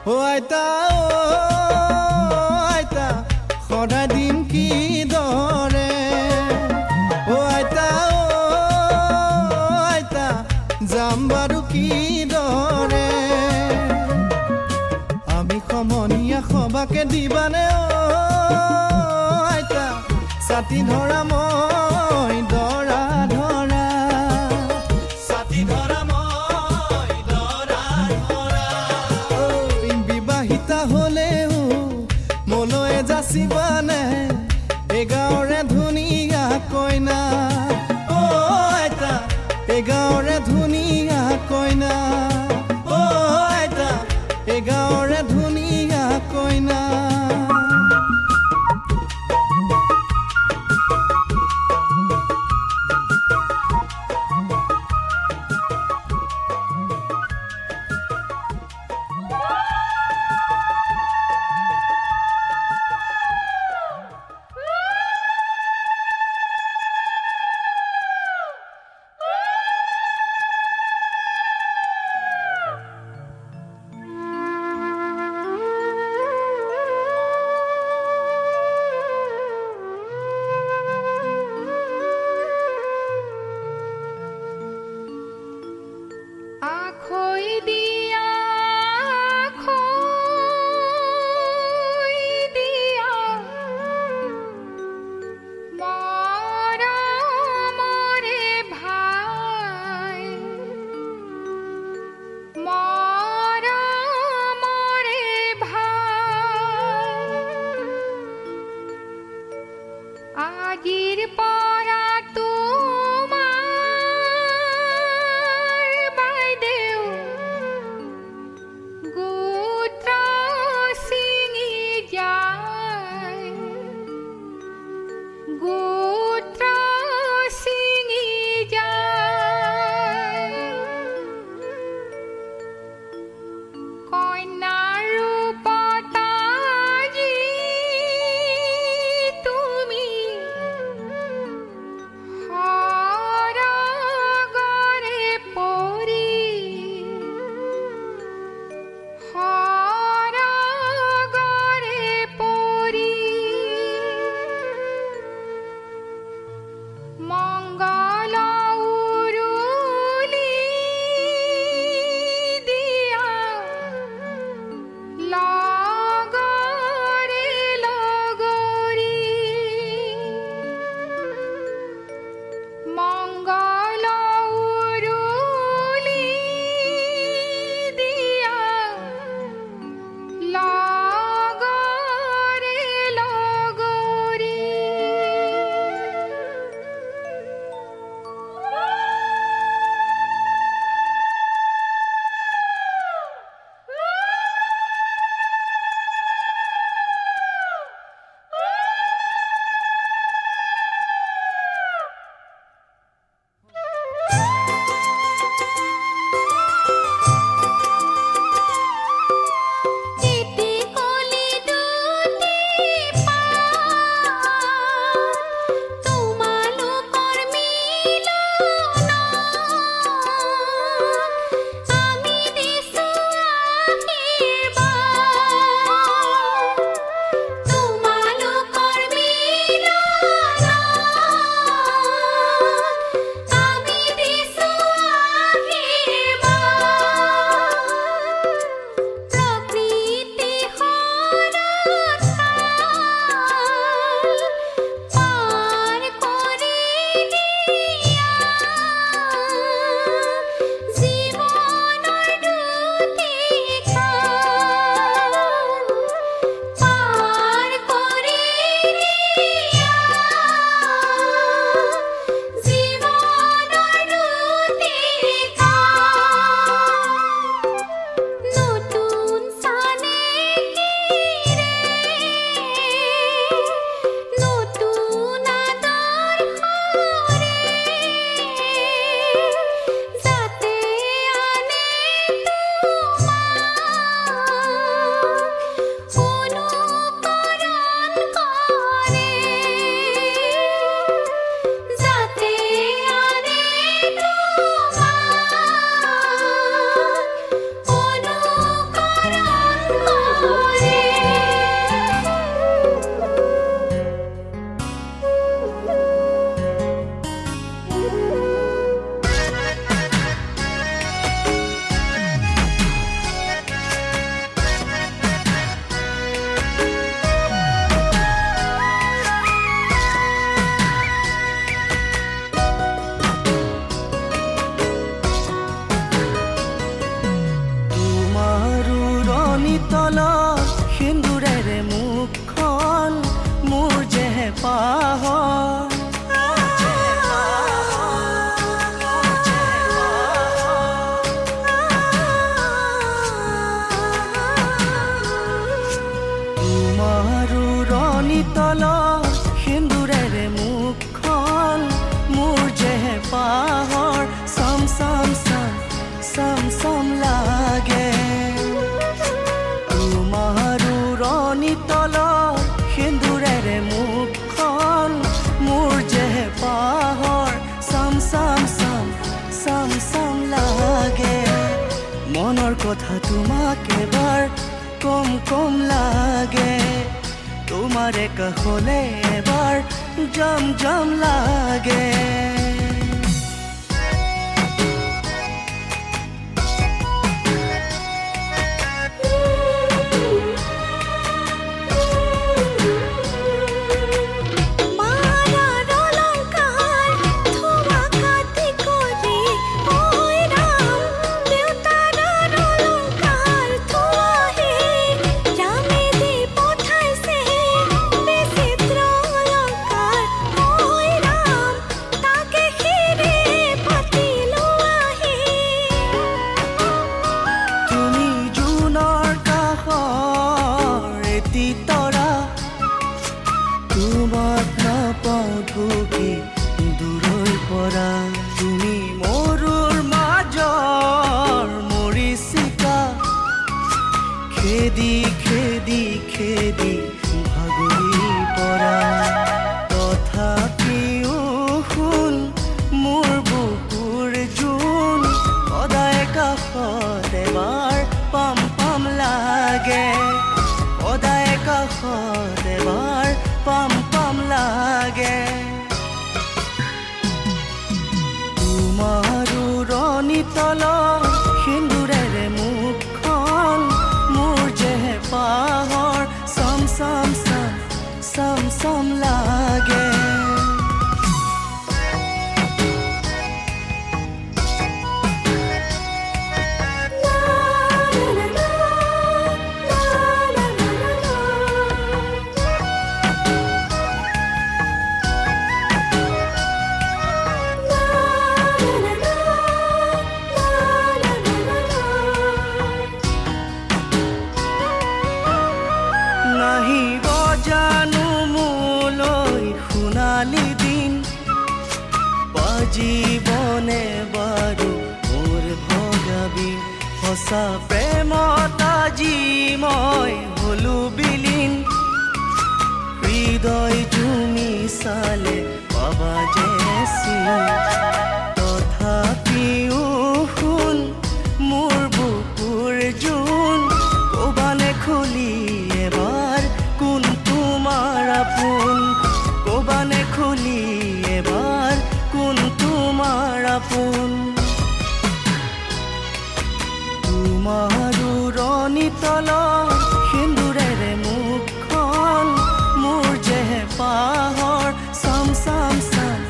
অ আইতা সদায় দিম কি দৰে অ আইতা যাম বাৰু কি দৰে আমি সমনীয়া সবাকে দিবানে অ আইতা ছাতি ধৰা মই দৰা ধৰা ছাতি ধৰা মই দৰা ধৰা বিবাহিতা হলেও মলৈ যাচিবানে এই গাঁৱৰে ধুনীয়া কইনা অ আইতা এই গাঁৱৰে ধুনীয়া কইনা অ আইতা এই গাঁৱৰে ধুনীয়া কইনা পাহৰ চম চম চম চম চম লাগে তোমাৰ উৰণি তলত সেন্দুৰেৰে মুখখন মোৰ যে পাহৰ চম চম চম চম চম লাগে মনৰ কথা তোমাক এবাৰ কম কম লাগে তোমাৰে কাষলে এবাৰ জম জম লাগে খেদি খেদি খেদি ভাগৰি পৰা তথাপিও শুন মোৰ বুকুৰ জোন সদায় কাষত এবাৰ পাম পাম লাগে সদায় কাষত এবাৰ পাম পাম লাগে তোমাৰ উৰণি তলত সেন্দুৰেৰে মুখখন মোৰ যে পাহৰ চম চম চম চম চম লাগে নাহিব জানো মোলৈ সোণালী দিন বাজিবনে বাৰু মোৰ ভগাবি সঁচা প্ৰেমত আজি মই হলো বিলীন হৃদয় তুমি চালে পাবা যে তথাপিও শুন মোৰ বুকুৰ জোন কবানে খুলি এবাৰ কোন তোমাৰ আপোন কবানে খুলি এবাৰ কোন তোমাৰ আপোন তোমাৰ উৰণি তলত সেন্দুৰেৰে মুখখন মোৰ যে পাহৰ চম চম চম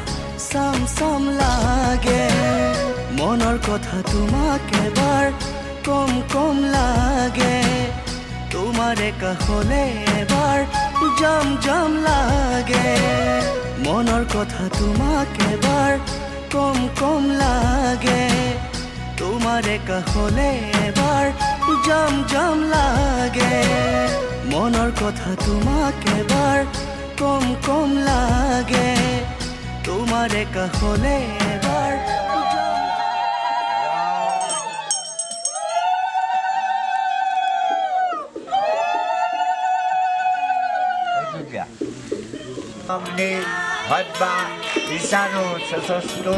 চম চম লাগে মনৰ কথা তোমাক এবাৰ কম কম লাগে তোমাৰে কাষলে এবাৰ জম জম লাগে মনৰ কথা তোমাক এবাৰ কম কম লাগে তোমাৰে কাষলে এবাৰ জম জম লাগে মনৰ কথা তোমাক এবাৰ কম কম লাগে তোমাৰে কাষলে এবাৰ Omni Hadba Isanu Sasastu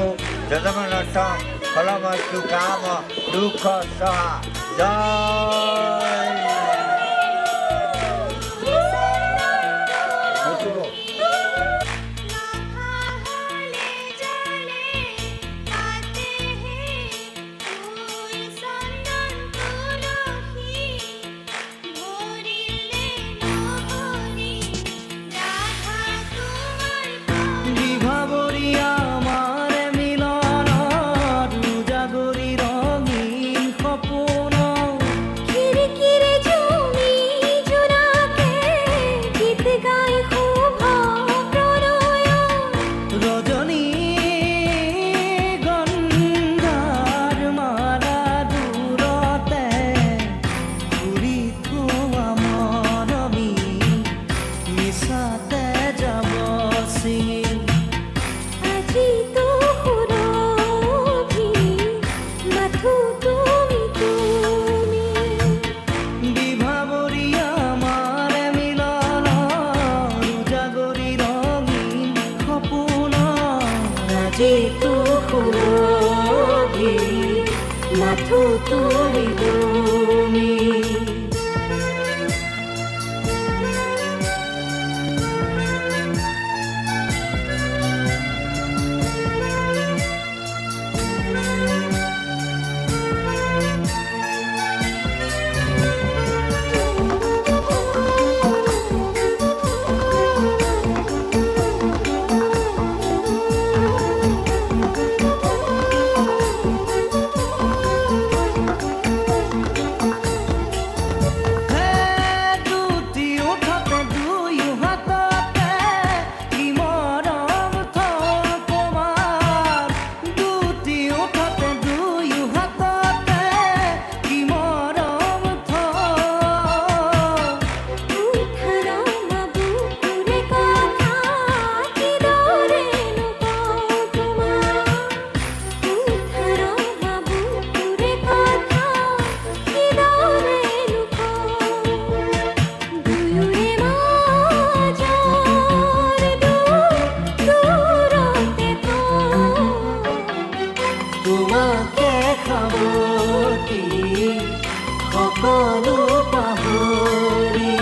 Jadamanata Kalamastu Kama Dukha Saha Jai কিরি কিরি মাথো তুলি তুমি তোমাকে খাবতি সকলো পাহৰি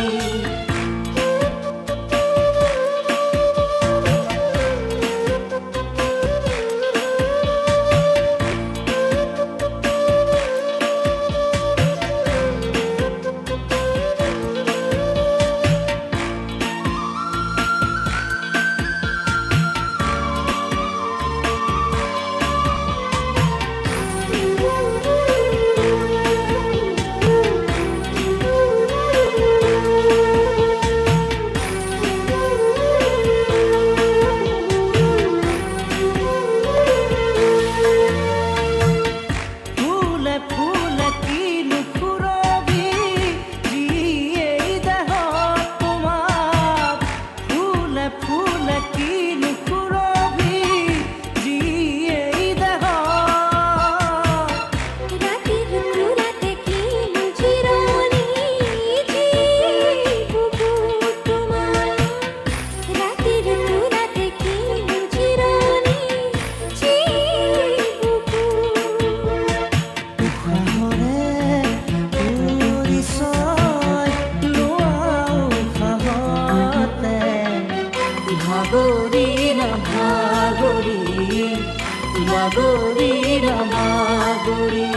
ভাগৰি ভাগৰি